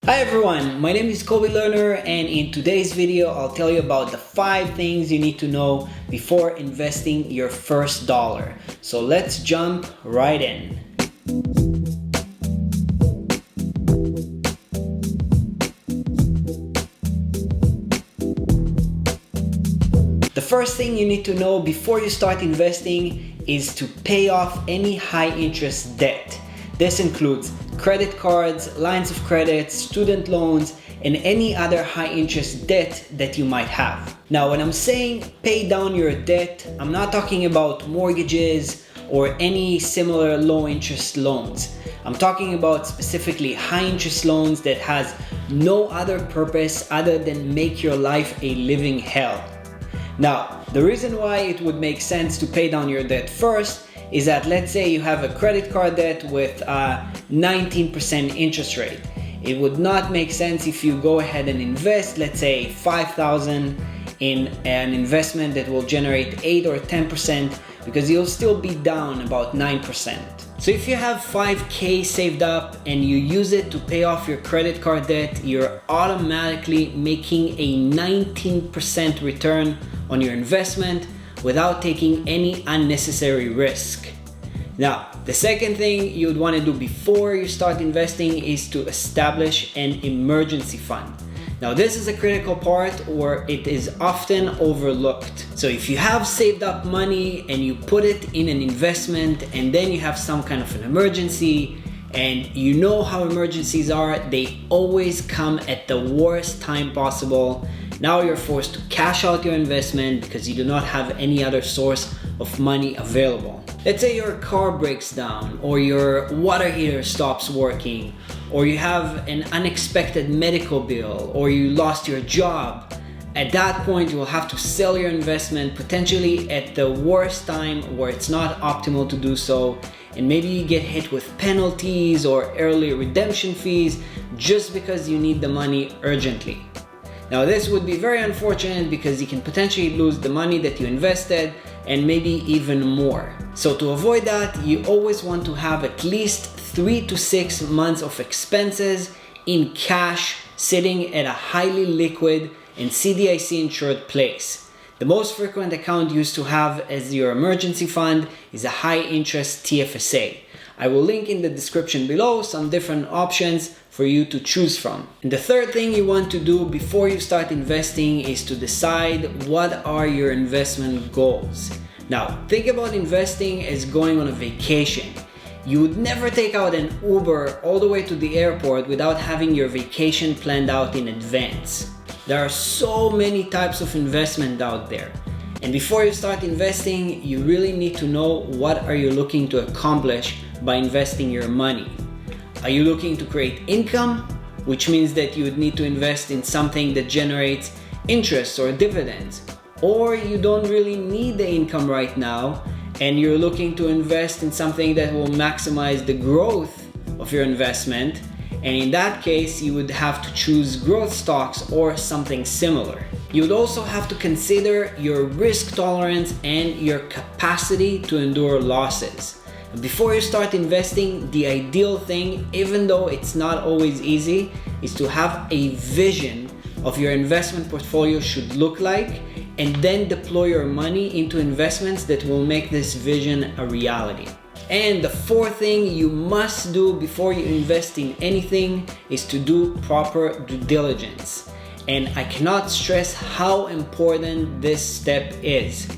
Hi everyone, my name is Koby Lerner, and in today's video I'll tell you about the 5 things you need to know before investing your first dollar. So let's jump right in. The first thing you need to know before you start investing is to pay off any high interest debt. This includes credit cards, lines of credit, student loans, and any other high interest debt that you might have. Now, when I'm saying pay down your debt, I'm not talking about mortgages or any similar low interest loans. I'm talking about specifically high interest loans that has no other purpose other than make your life a living hell. Now, the reason why it would make sense to pay down your debt first is that, let's say you have a credit card debt with a 19% interest rate. It would not make sense if you go ahead and invest, let's say $5,000 in an investment that will generate 8 or 10%, because you'll still be down about 9%. So if you have $5,000 saved up and you use it to pay off your credit card debt, you're automatically making a 19% return on your investment without taking any unnecessary risk. Now, the second thing you'd want to do before you start investing is to establish an emergency fund. Now, this is a critical part where it is often overlooked. So if you have saved up money and you put it in an investment and then you have some kind of an emergency, and you know how emergencies are, they always come at the worst time possible. Now you're forced to cash out your investment because you do not have any other source of money available. Let's say your car breaks down, or your water heater stops working, or you have an unexpected medical bill, or you lost your job. At that point, you will have to sell your investment, potentially at the worst time where it's not optimal to do so, and maybe you get hit with penalties or early redemption fees just because you need the money urgently. Now, this would be very unfortunate because you can potentially lose the money that you invested and maybe even more. So to avoid that, you always want to have at least 3 to 6 months of expenses in cash sitting at a highly liquid and CDIC insured place. The most frequent account used to have as your emergency fund is a high interest TFSA. I will link in the description below some different options for you to choose from. And the third thing you want to do before you start investing is to decide what are your investment goals. Now, think about investing as going on a vacation. You would never take out an Uber all the way to the airport without having your vacation planned out in advance. There are so many types of investment out there. And before you start investing, you really need to know what are you looking to accomplish by investing your money. Are you looking to create income, which means that you would need to invest in something that generates interest or dividends? Or you don't really need the income right now and you're looking to invest in something that will maximize the growth of your investment, and in that case you would have to choose growth stocks or something similar. You would also have to consider your risk tolerance and your capacity to endure losses. Before you start investing, the ideal thing, even though it's not always easy, is to have a vision of your investment portfolio should look like, and then deploy your money into investments that will make this vision a reality. And the fourth thing you must do before you invest in anything is to do proper due diligence. And I cannot stress how important this step is.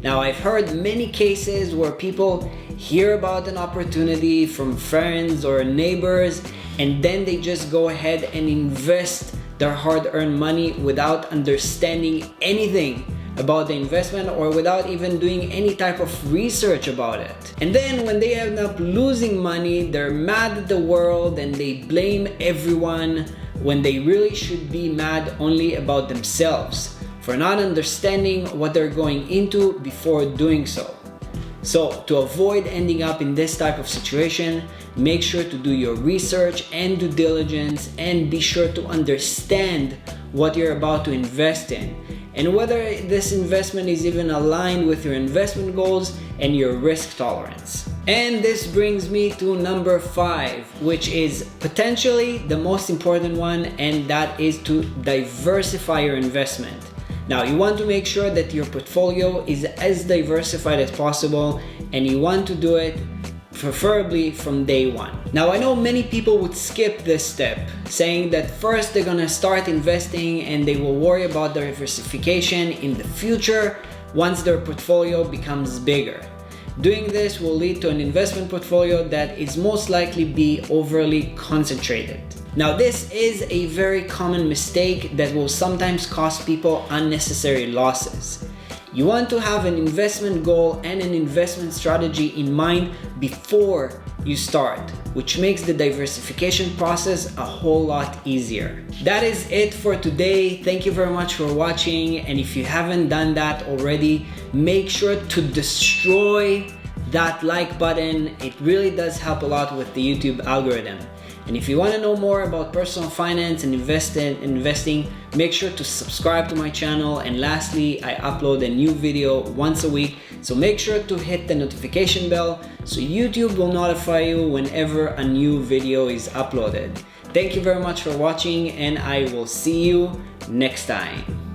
Now, I've heard many cases where people hear about an opportunity from friends or neighbors, and then they just go ahead and invest their hard-earned money without understanding anything about the investment or without even doing any type of research about it. And then when they end up losing money, they're mad at the world and they blame everyone when they really should be mad only about themselves for not understanding what they're going into before doing so. So to avoid ending up in this type of situation, make sure to do your research and due diligence, and be sure to understand what you're about to invest in and whether this investment is even aligned with your investment goals and your risk tolerance. And this brings me to number 5, which is potentially the most important one, and that is to diversify your investment. Now, you want to make sure that your portfolio is as diversified as possible, and you want to do it preferably from day one. Now, I know many people would skip this step, saying that first they're gonna start investing and they will worry about diversification in the future once their portfolio becomes bigger. Doing this will lead to an investment portfolio that is most likely be overly concentrated. Now, this is a very common mistake that will sometimes cost people unnecessary losses. You want to have an investment goal and an investment strategy in mind before you start, which makes the diversification process a whole lot easier. That is it for today. Thank you very much for watching, and if you haven't done that already, make sure to destroy that like button. It really does help a lot with the YouTube algorithm. And if you want to know more about personal finance and investing, make sure to subscribe to my channel. And lastly, I upload a new video once a week, so make sure to hit the notification bell so YouTube will notify you whenever a new video is uploaded. Thank you very much for watching, and I will see you next time.